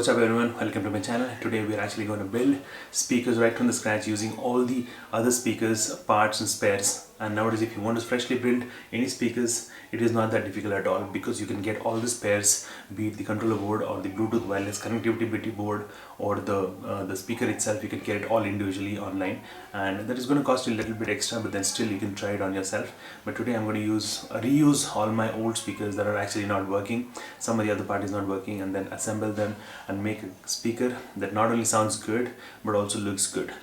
What's up everyone, welcome to my channel. Today we are actually going to build speakers right from the scratch using all the other speakers, parts and spares. And nowadays if you want to freshly build any speakers, it is not that difficult at all because you can get all the spares, be it the controller board or the Bluetooth wireless connectivity board or the speaker itself. You can get it all individually online, and that is going to cost you a little bit extra, but then still you can try it on yourself. But today I'm going to reuse all my old speakers that are actually not working. Some of the other part is not working, and then assemble them and make a speaker that not only sounds good but also looks good.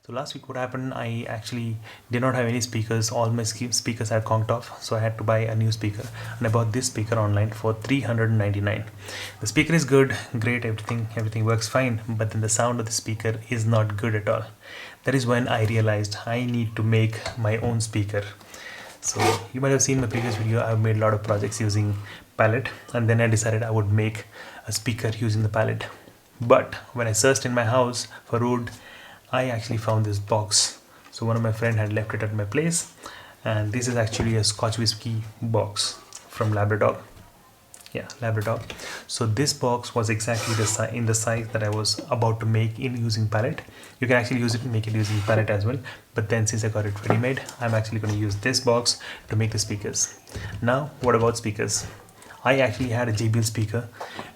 So last week what happened, I actually did not have any speakers. All my speakers had conked off, so I had to buy a new speaker, and I bought this speaker online for $399. The speaker is good, great, everything works fine, but then the sound of the speaker is not good at all. That is when I realized I need to make my own speaker. So you might have seen my previous video, I've made a lot of projects using palette, and then I decided I would make a speaker using the palette. But when I searched in my house for wood, I actually found this box. So one of my friend had left it at my place, and this is actually a Scotch whiskey box from Labrador. Yeah, Labrador. So this box was exactly in the size that I was about to make in using palette. You can actually use it and make it using palette as well, but then since I got it ready made, I'm actually going to use this box to make the speakers. Now what about speakers? I actually had a JBL speaker,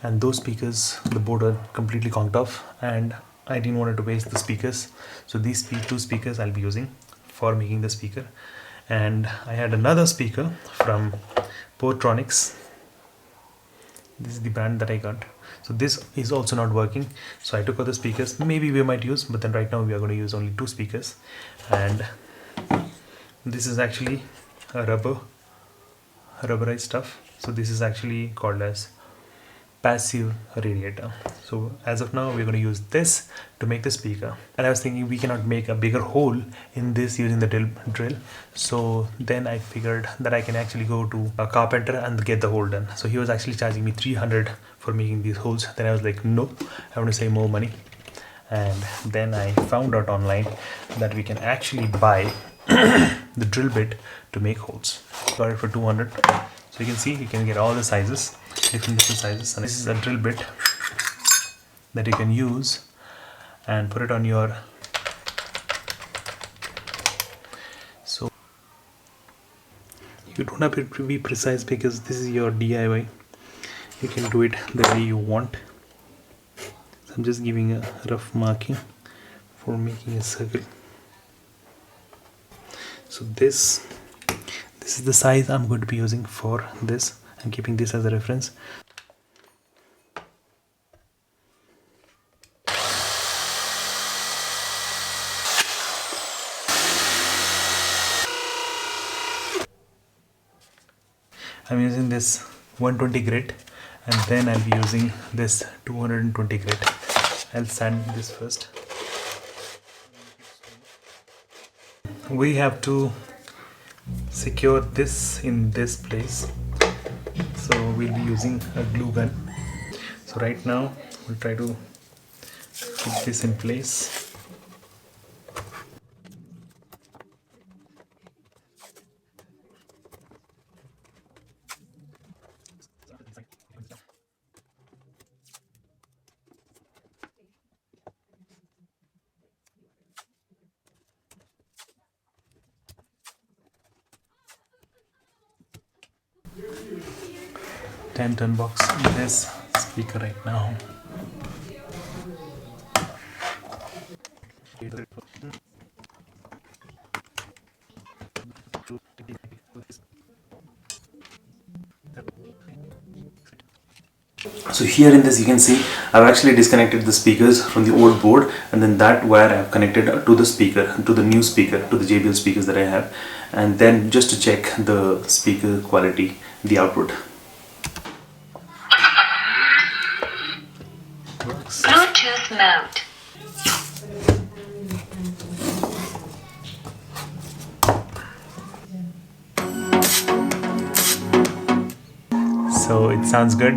and those speakers, the board are completely conked off, and I didn't want to waste the speakers. So these two speakers I'll be using for making the speaker. And I had another speaker from Portronics. This is the brand that I got. So this is also not working, so I took out the speakers. Maybe we might use, but then right now we are going to use only two speakers. And this is actually a rubberized stuff. So this is actually called as passive radiator. So as of now we're going to use this to make the speaker, and I was thinking we cannot make a bigger hole in this using the drill. So then I figured that I can actually go to a carpenter and get the hole done. So he was actually charging me $300 for making these holes. Then I was like, no, I want to save more money. And then I found out online that we can actually buy the drill bit to make holes. Got it for $200. So you can see you can get all the sizes, different sizes, and this is a drill bit that you can use and put it on your. So you don't have to be precise because this is your DIY. You can do it the way you want. So I'm just giving a rough marking for making a circle. So this is the size I'm going to be using for this. I'm keeping this as a reference. I'm using this 120 grit, and then I'll be using this 220 grit. I'll sand this first. We have to secure this in this place, so we'll be using a glue gun. So right now we'll try to put this in place. Time to unbox this speaker right now. So here in this you can see I've actually disconnected the speakers from the old board, and then that wire I've connected to the speaker, to the new speaker, to the JBL speakers that I have, and then just to check the speaker quality, the output. Bluetooth mode. So it sounds good.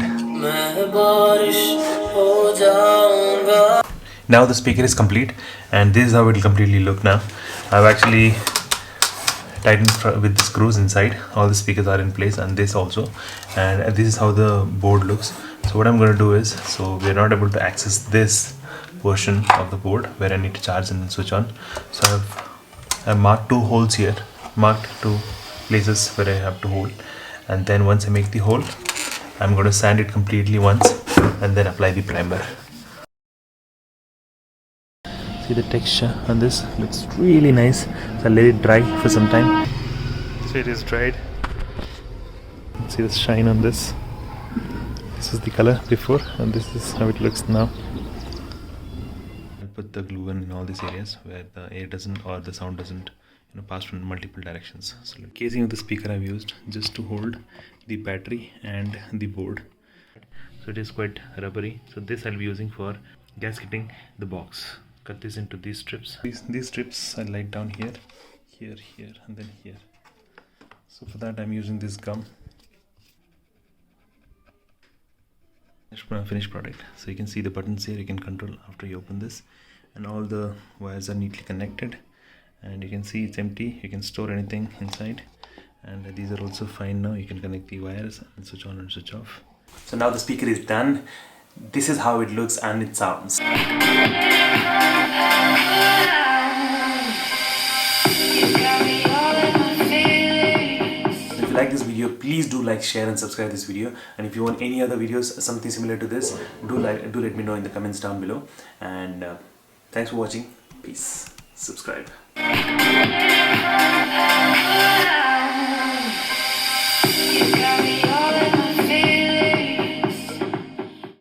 Now the speaker is complete, and this is how it will completely look now. I've actually tightened with the screws inside. All the speakers are in place, and this also, and this is how the board looks. So what I'm going to do is, so we're not able to access this portion of the board where I need to charge and then switch on. So I've marked 2 holes here, marked 2 places where I have to hold, and then once I make the hole, I'm going to sand it completely once and then apply the primer. See the texture on this, looks really nice. So I'll let it dry for some time. So it is dried. See the shine on this. This is the color before and this is how it looks now. I'll put the glue gun in all these areas where the air doesn't or the sound doesn't pass from multiple directions. So the casing of the speaker I've used just to hold the battery and the board. So it is quite rubbery. So this I'll be using for gasketing the box. Cut this into these strips. These strips I laid down here, here, here, and then here. So for that I'm using this gum. Finished product. So you can see the buttons here. You can control after you open this, and all the wires are neatly connected. And you can see it's empty. You can store anything inside. And these are also fine now. You can connect the wires and switch on and switch off. So now the speaker is done. This is how it looks and it sounds. If you like this video, please do like, share and subscribe this video. And if you want any other videos, something similar to this, do let me know in the comments down below. And thanks for watching. Peace. Subscribe.